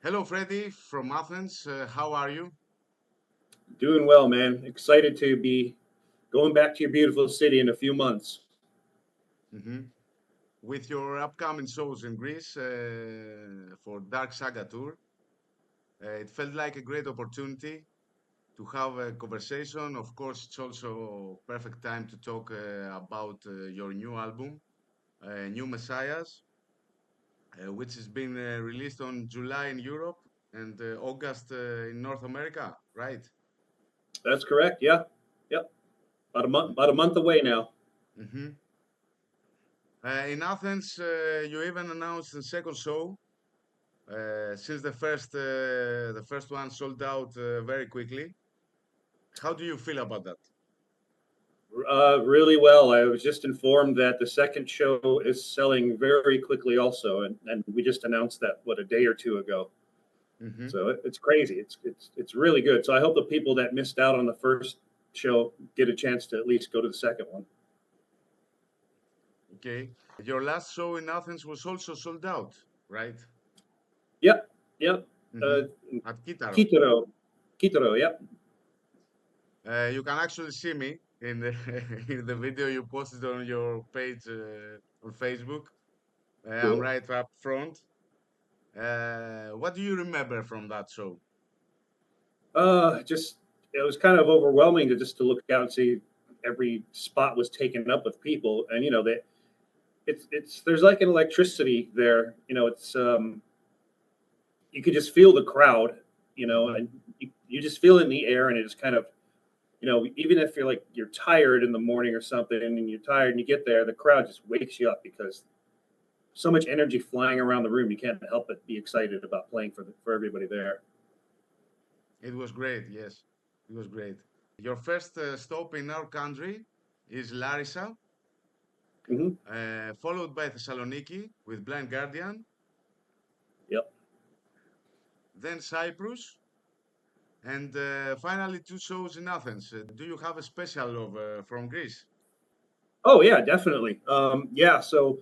Hello, Freddie from Athens. How are you? Doing well, man. Excited to be going back to your beautiful city in a few months. hmm With your upcoming shows in Greece for Dark Saga tour, it felt like a great opportunity to have a conversation. Of course, it's also perfect time to talk about your new album, New Messiahs, which has been released on July in Europe and August in North America, right? That's correct. Yeah. Yep. About a month away now. hmm in Athens, you even announced the second show. Since the first one sold out very quickly, how do you feel about that? Really well. I was just informed that the second show is selling very quickly also, and we just announced that a day or two ago. hmm So it's crazy. It's really good. So I hope the people that missed out on the first show get a chance to at least go to the second one. Okay. Your last show in Athens was also sold out, right? Yep. Yep. Uh, hmm At Kitaro. Kitaro. Kitaro. Yep. You can actually see me in the in the video you posted on your page on Facebook. I'm Cool. right up front. What do you remember from that show? Just it was kind of overwhelming to look out and see every spot was taken up with people, and that it's there's like an electricity there. It's you could just feel the crowd, hmm and you just feel it in the air, and it just kind of even if you're tired in the morning or something, and you're tired and you get there, the crowd just wakes you up because so much energy flying around the room. You can't help but be excited about playing for everybody there. It was great. Yes, it was great. Your first stop in our country is Larissa, Hmm. followed by Thessaloniki with Blind Guardian, Yep. then Cyprus, and finally two shows in Athens. Do you have a special love from Greece? Oh yeah, definitely. Yeah, so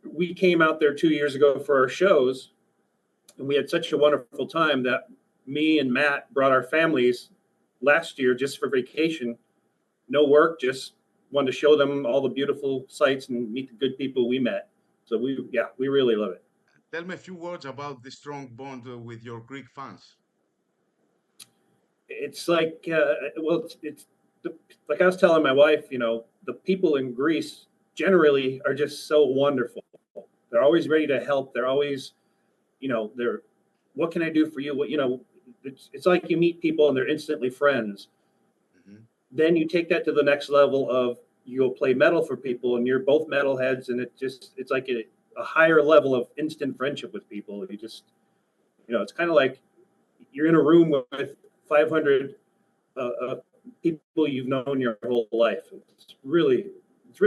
we came out there 2 years ago for our shows, and we had such a wonderful time that me and Matt brought our families last year just for vacation. No work, just wanted to show them all the beautiful sights and meet the good people we met. So we really love it. Tell me a few words about the strong bond with your Greek fans. It's like, well, it's like I was telling my wife, the people in Greece generally are just so wonderful. They're always ready to help. They're always, they're, what can I do for you? It's like you meet people and they're instantly friends. hmm Then you take that to the next level of you'll play metal for people and you're both metalheads, and it's like a higher level of instant friendship with people. It's kind of like you're in a room with 500 people you've known your whole life. It's really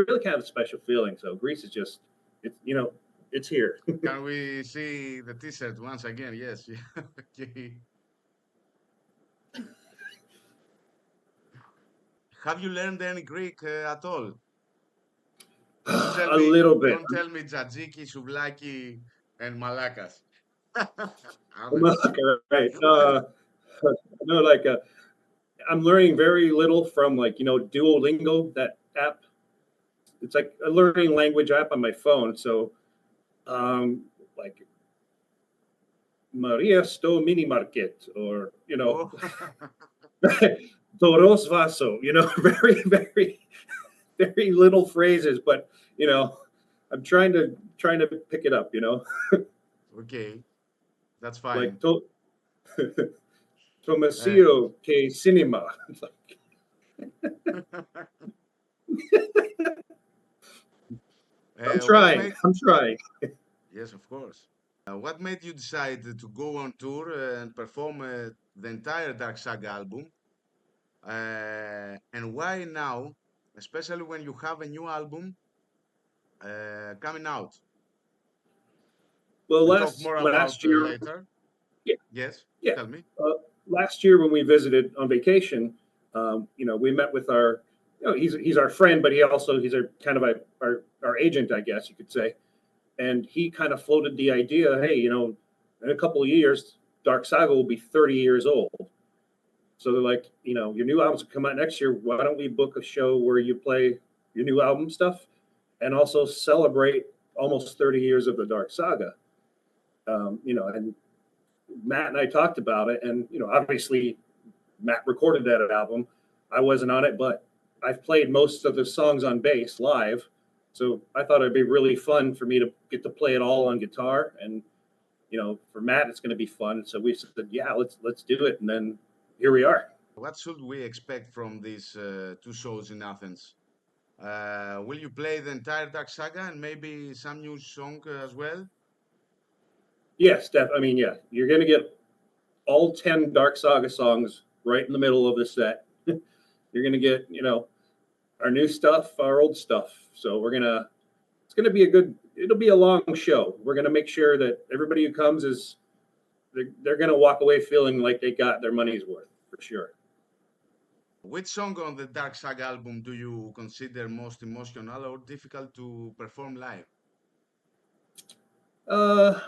kind of a special feeling. So Greece is just, it's here. Can we see the T-shirt once again? Yes. Yeah. Okay. Have you learned any Greek at all? Don't tell A me, little bit. don't tell me tzatziki, souvlaki, and malakas. Athens. Right. No, I'm learning very little from Duolingo, that app. It's like a learning language app on my phone. So like Maria Sto Mini Market, or Oh, Toros Vaso, very, very, very little phrases, but I'm trying to pick it up. okay, that's Like fine. Uh, Tomasio que cinema. I'm what trying. made? I'm trying. Yes, of course. What made you decide to go on tour and perform the entire Dark Saga album? And why now, especially when you have a new album coming out? Well, We'll talk last more about last year, later. yeah, Yes, yeah. tell me. Uh, Last year when we visited on vacation, we met with our, he's our friend, but he's our kind of our agent, I guess you could say. And he kind of floated the idea, hey, in a couple of years, Dark Saga will be 30 years old. So they're like, your new albums will come out next year. Why don't we book a show where you play your new album stuff and also celebrate almost 30 years of the Dark Saga? And Matt and I talked about it, and obviously Matt recorded that album. I wasn't on it, but I've played most of the songs on bass live, so I thought it'd be really fun for me to get to play it all on guitar. And for Matt, it's going to be fun. So we said, yeah, let's do it, and then here we are. What should we expect from these two shows in Athens? Will you play the entire Dark Saga and maybe some new song as well? Yes, Steph. I mean, yeah, you're going to get all 10 Dark Saga songs right in the middle of the set. You're going to get, our new stuff, our old stuff. So it's going to be it'll be a long show. We're going to make sure that everybody who comes they're going to walk away feeling like they got their money's worth, for sure. Which song on the Dark Saga album do you consider most emotional or difficult to perform live? I'm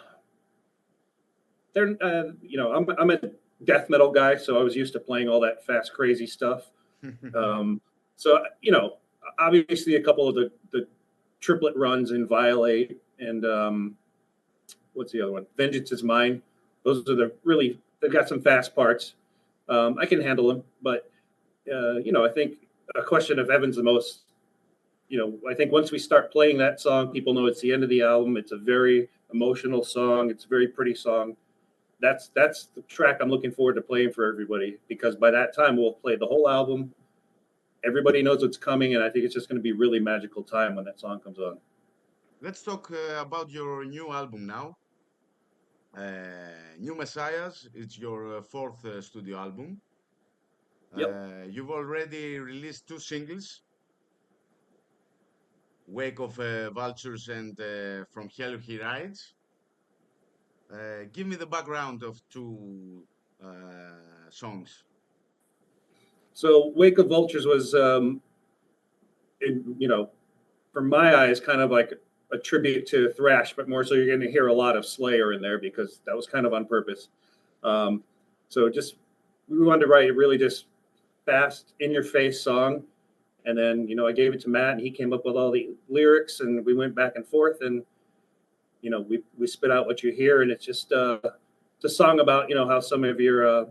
a death metal guy, so I was used to playing all that fast, crazy stuff. So obviously a couple of the triplet runs in Violate and what's the other one? Vengeance is Mine. Those are they've got some fast parts. I can handle them, but I think A Question of Heaven's the most. I think once we start playing that song, people know it's the end of the album. It's a very emotional song. It's a very pretty song. That's the track I'm looking forward to playing for everybody, because by that time we'll play the whole album. Everybody knows what's coming, and I think it's just going to be really magical time when that song comes on. Let's talk about your new album now. New Messiahs. It's your fourth studio album. Yep. You've already released two singles, Wake of Vultures and From Hell He Rides. Give me the background of two songs. So Wake of Vultures was, from my eyes, kind of like a tribute to thrash, but more so you're going to hear a lot of Slayer in there because that was kind of on purpose. So we wanted to write a really just fast, in-your-face song. And then, I gave it to Matt, and he came up with all the lyrics, and we went back and forth, and, we spit out what you hear, and it's just it's a song about, how some of your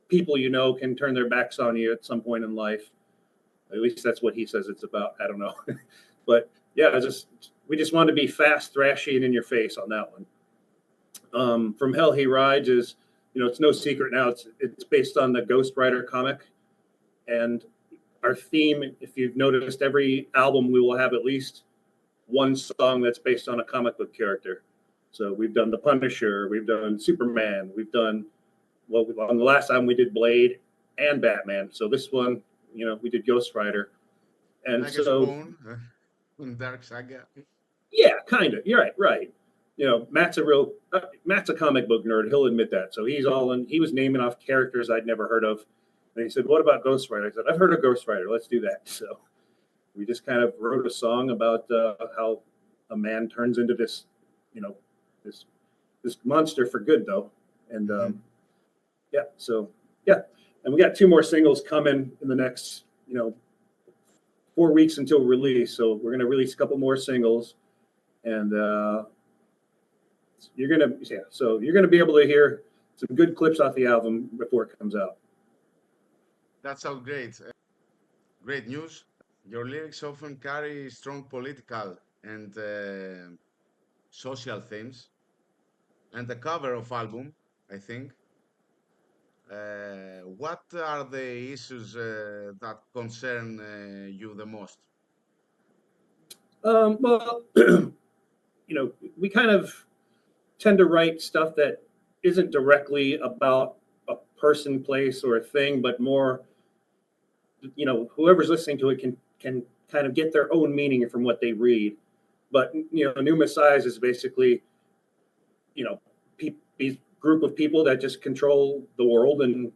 people can turn their backs on you at some point in life. At least that's what he says it's about. I don't know. But, yeah, we just wanted to be fast, thrashy, and in your face on that one. From Hell He Rides is, it's no secret now. It's based on the Ghost Rider comic. And our theme, if you've noticed, every album we will have at least one song that's based on a comic book character. So we've done The Punisher, we've done Superman, we've done, on the last album we did Blade and Batman. So this one, we did Ghost Rider. And like so, a Spawn in Dark Saga. Yeah, kind of. You're right. Matt's a comic book nerd. He'll admit that. So he was naming off characters I'd never heard of. And he said, what about Ghost Rider? I said, I've heard of Ghost Rider. Let's do that. So we just kind of wrote a song about how a man turns into this, this monster for good, though. And and we got two more singles coming in the next, 4 weeks until release. So we're going to release a couple more singles, and you're going to be able to hear some good clips off the album before it comes out. That sounds great. Great news. Your lyrics often carry strong political and social themes. And the cover of album, I think. What are the issues that concern you the most? Well, we kind of tend to write stuff that isn't directly about a person, place, or a thing, but more, whoever's listening to it can kind of get their own meaning from what they read. But, New Messiahs is basically, these group of people that just control the world and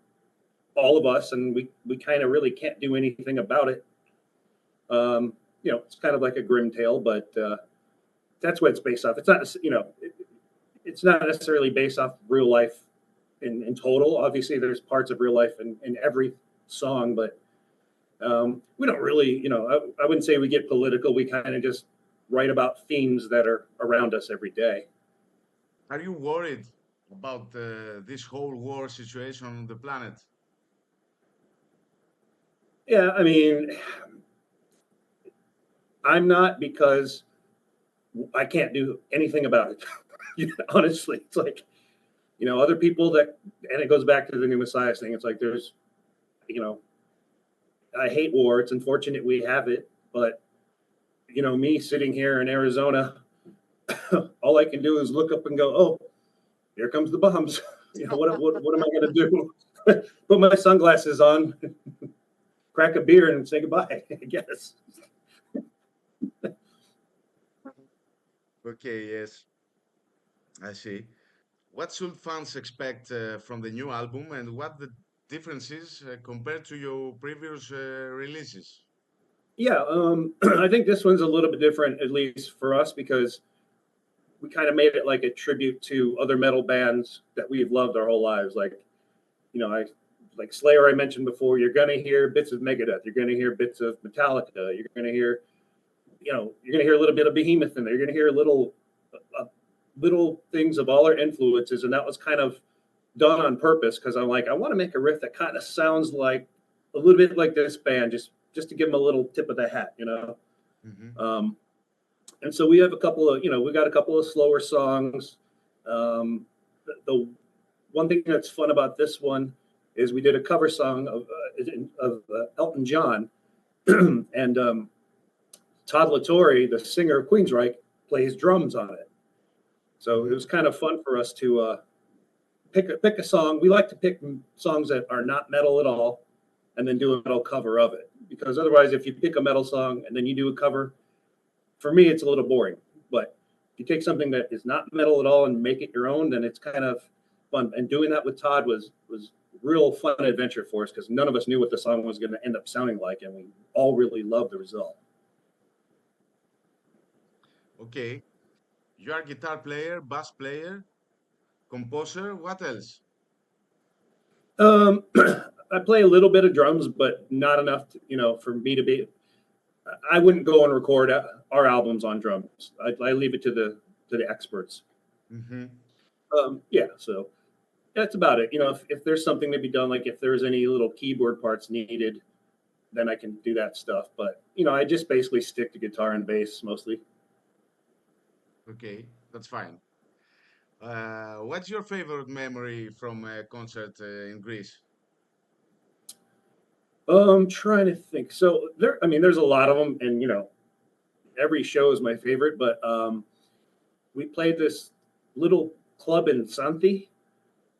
all of us, and we kind of really can't do anything about it. It's kind of like a grim tale, but that's what it's based off. It's not, it's not necessarily based off real life in total. Obviously, there's parts of real life in every song, but we don't really, I wouldn't say we get political. We kind of just write about themes that are around us every day. Are you worried about this whole war situation on the planet? Yeah, I mean, I'm not, because I can't do anything about it. Honestly, it's like, other people that, and it goes back to the new Messiah thing. It's like there's, you know, I hate war. It's unfortunate we have it, but me sitting here in Arizona, all I can do is look up and go, "Oh, here comes the bombs." What am I going to do? Put my sunglasses on, crack a beer, and say goodbye, I guess. Okay, yes, I see. What should fans expect from the new album, and what the differences compared to your previous releases? Yeah, I think this one's a little bit different, at least for us, because we kind of made it like a tribute to other metal bands that we've loved our whole lives. I like Slayer, I mentioned before. You're gonna hear bits of Megadeth. You're gonna hear bits of Metallica. You're gonna hear a little bit of Behemoth in there. You're gonna hear little things of all our influences, and that was kind of done on purpose, because I'm like, I want to make a riff that kind of sounds like a little bit like this band, just to give them a little tip of the hat. Hmm. Um, and so we have we got a couple of slower songs. The one thing that's fun about this one is we did a cover song of Elton John, and Todd LaTorre, the singer of Queensryche, plays drums on it. So it Hmm. was kind of fun for us to pick a song. We like to pick songs that are not metal at all, and then do a metal cover of it. Because otherwise, if you pick a metal song and then you do a cover, for me, it's a little boring. But if you take something that is not metal at all and make it your own, then it's kind of fun. And doing that with Todd was real fun adventure for us, because none of us knew what the song was going to end up sounding like, and we all really loved the result. Okay, you are guitar player, bass player, composer. What else? I play a little bit of drums, but not enough, for me to be. I wouldn't go and record our albums on drums. I leave it to the experts. Hmm. Yeah, so that's about it. If there's something to be done, like if there's any little keyboard parts needed, then I can do that stuff. But I just basically stick to guitar and bass mostly. Okay, that's fine. What's your favorite memory from a concert in Greece? Trying to think. So I mean, there's a lot of them, and every show is my favorite. But we played this little club in Santi,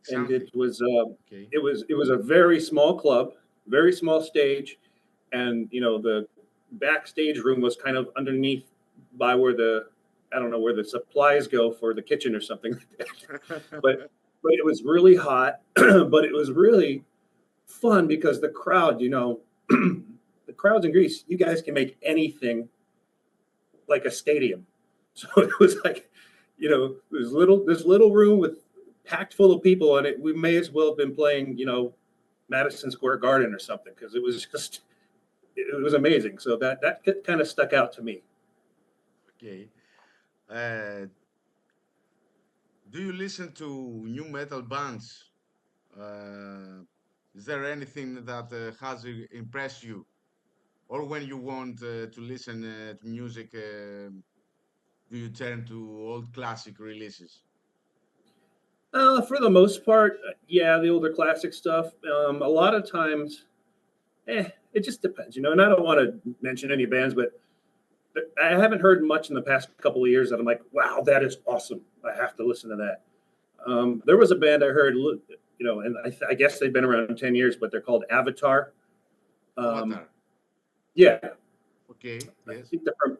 and Something. Okay. it was a very small club, very small stage, and the backstage room was kind of underneath by where the I don't know where the supplies go for the kitchen or something like that. But it was really hot, but it was really fun because the crowd, the crowds in Greece, you guys can make anything like a stadium. So it was like, this little room with packed full of people in it. We may as well have been playing, Madison Square Garden or something, because it was amazing. So that kind of stuck out to me. Okay. Uh, do you listen to new metal bands? Uh, is there anything that has impressed you? Or when you want to listen to music, do you turn to old classic releases? For the most part, yeah, the older classic stuff. A lot of times, it just depends, And I don't want to mention any bands, but I haven't heard much in the past couple of years that I'm like, wow, that is awesome. I have to listen to that. There was a band I heard, and I guess they've been around 10 years, but they're called Avatar. Um, Avatar. yeah, Okay. Yes.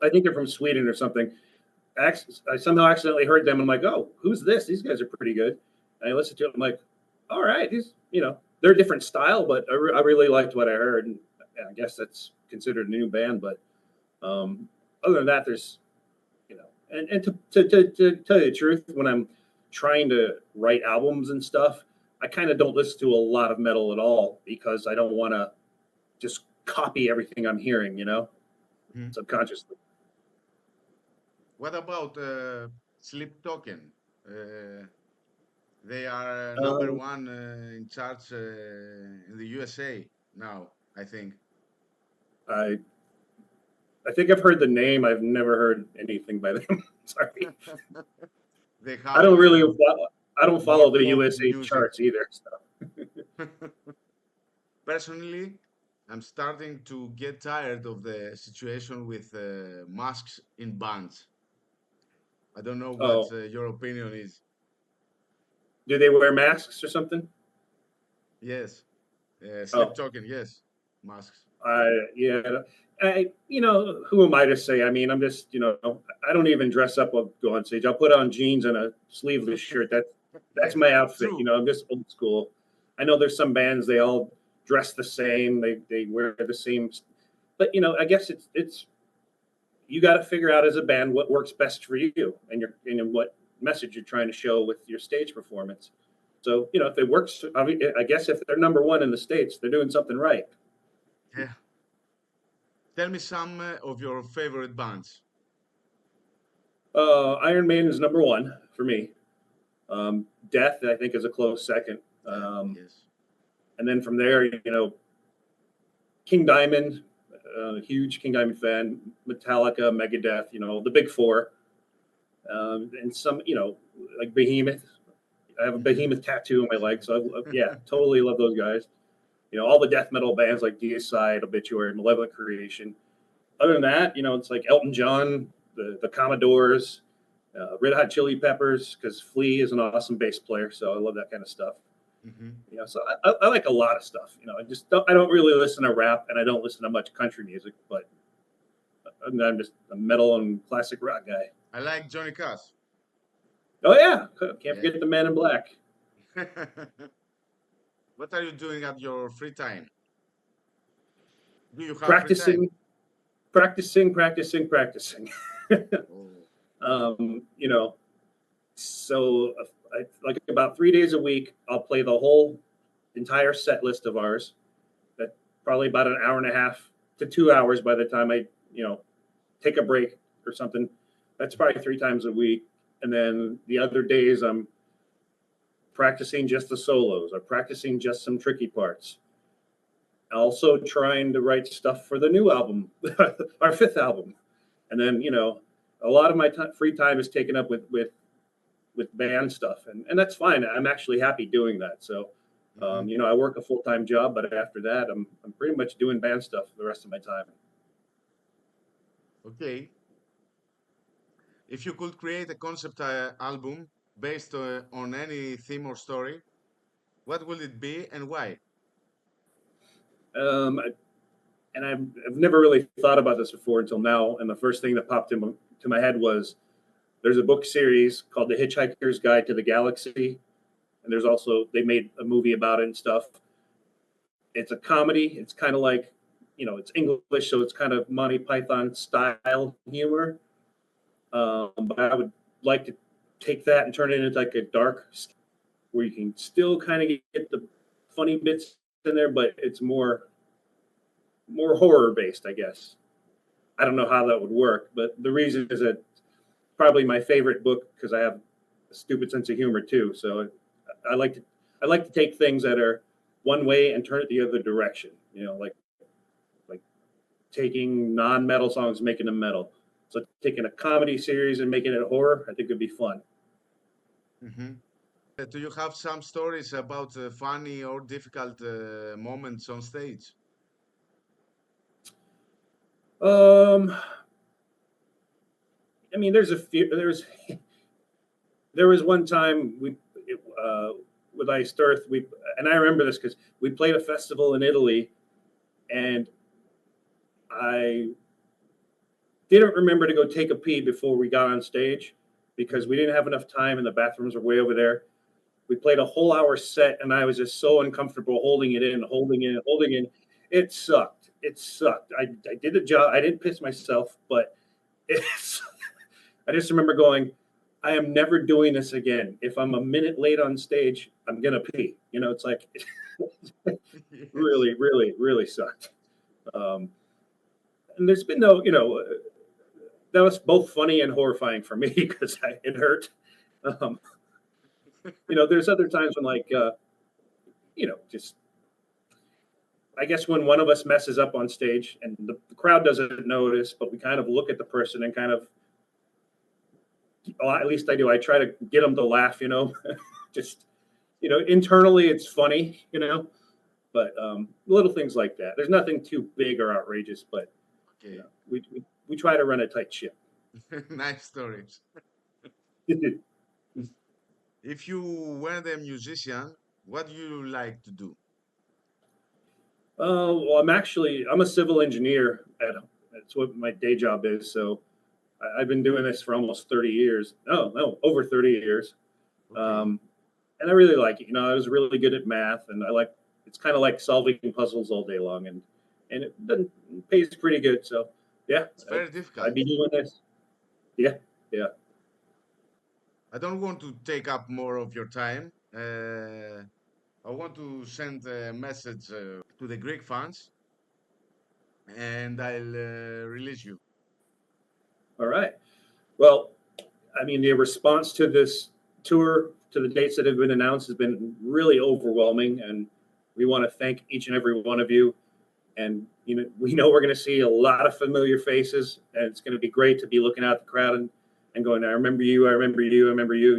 I think they're from Sweden or something. I somehow accidentally heard them. I'm like, oh, who's this? These guys are pretty good. And I listened to it. I'm like, all right, they're a different style, but I really liked what I heard. And I guess that's considered a new band. But other than that, there's, and to tell you the truth, when I'm trying to write albums and stuff, I kind of don't listen to a lot of metal at all because I don't want to just copy everything I'm hearing, Mhm. subconsciously. What about Sleep Token? Uh, they are number Um, one in charts in the USA now, I think. I I think I've heard the name. I've never heard anything by them. Sorry, They I have don't really. I don't more follow the pop USA music. charts either. So. Personally, I'm starting to get tired of the situation with masks in bands. I don't know what Oh, your opinion is. do they wear masks or something? Yes, Sleep Oh, Token, yes, masks. yeah. Who am I to say? I mean, I'm just, I don't even dress up or go on stage. I'll put on jeans and a sleeveless shirt. That's my outfit. True. I'm just old school. I know there's some bands they all dress the same. They wear the same, but I guess it's you got to figure out as a band what works best for you and what message you're trying to show with your stage performance. So if it works, I guess if they're number one in the States, they're doing something right. Yeah. Tell me some of your favorite bands. Iron Maiden is number one for me. Death, I think, is a close second. Yeah, yes. And then from there, King Diamond, huge King Diamond fan. Metallica, Megadeth, the big four. And some, like Behemoth. I have a Hmm. Behemoth tattoo on my leg, so yeah, totally love those guys. All the death metal bands like Deicide, Obituary, Malevolent Creation. Other than that, it's like Elton John, the Commodores, Red Hot Chili Peppers, because Flea is an awesome bass player, so I love that kind of stuff. Hmm. So I like a lot of stuff. I don't really listen to rap, and I don't listen to much country music, but I'm just a metal and classic rock guy. I like Johnny Cash. Oh yeah, can't Yeah. forget the Man in Black. What are you doing at your free time? Do you have free time? Practicing, practicing. Oh. um, you know, so like about 3 days a week, I'll play the whole entire set list of ours. That probably about an hour and a half to 2 hours by the time I, take a break or something. That's probably 3 times a week. And then the other days I'm practicing just the solos or practicing just some tricky parts. Also trying to write stuff for the new album, our fifth album. And then, a lot of my free time is taken up with band stuff, and that's fine. I'm actually happy doing that. So, Hmm. I work a full-time job, but after that, I'm pretty much doing band stuff for the rest of my time. Okay. If you could create a concept album based on any theme or story, what will it be and why? Um, and I've never really thought about this before until now. And the first thing that popped into my head was there's a book series called The Hitchhiker's Guide to the Galaxy, and there's also they made a movie about it and stuff. It's a comedy. It's kind of like, it's English, so it's kind of Monty Python style humor. But I would like to take that and turn it into like a dark, where you can still kind of get the funny bits in there, but it's more horror based, I guess. I don't know how that would work, but the reason is that probably my favorite book because I have a stupid sense of humor too. So I like to I like to take things that are one way and turn it the other direction. Like taking non-metal songs, making them metal. So taking a comedy series and making it horror, I think would be fun. Hmm. Do you have some stories about funny or difficult moments on stage? Um, I mean, there's a few. There was one time uh, with Iced Earth, and I remember this because we played a festival in Italy, and I didn't remember to go take a pee before we got on stage because we didn't have enough time and the bathrooms were way over there. We played a whole hour set, and I was just so uncomfortable holding it in, holding in, holding in. It sucked. It sucked. I did the job. I didn't piss myself, but it's. I just remember going, I am never doing this again. If I'm a minute late on stage, I'm gonna pee. It's like Yes. really, really, really sucked. Um, and there's been no, that was both funny and horrifying for me because it hurt. Um, there's other times when like, just I guess when one of us messes up on stage and the crowd doesn't notice, but we kind of look at the person and kind of, well, at least I do. I try to get them to laugh. Just internally it's funny. But little things like that. There's nothing too big or outrageous, but Okay. we try to run a tight ship. Nice stories. If you weren't a musician, what do you like to do? Well, I'm a civil engineer. That's what my day job is. So I've been doing this for almost 30 years. No, over 30 years. Okay. Um, and I really like it. I was really good at math, and it's kind of like solving puzzles all day long, and it pays pretty good. So yeah, It's very I'd difficult. be doing this. Yeah, yeah. I don't want to take up more of your time. I want to send a message to the Greek fans, and I'll release you. All right. Well, I mean, the response to this tour, to the dates that have been announced, has been really overwhelming, and we want to thank each and every one of you. And we know we're going to see a lot of familiar faces, and it's going to be great to be looking out the crowd and going, I remember you, I remember you, I remember you.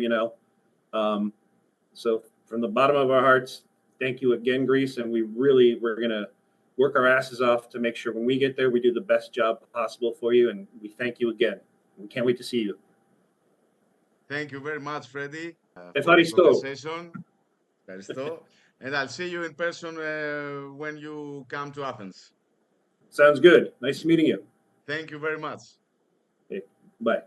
So from the bottom of our hearts, thank you again, Greece, and we're going to work our asses off to make sure when we get there, we do the best job possible for you, and we thank you again. We can't wait to see you. Thank you very much, Freddie, for the Ευχαριστώ. conversation. Ευχαριστώ. And I'll see you in person when you come to Athens. Sounds good. Nice meeting you. Thank you very much. Okay, bye.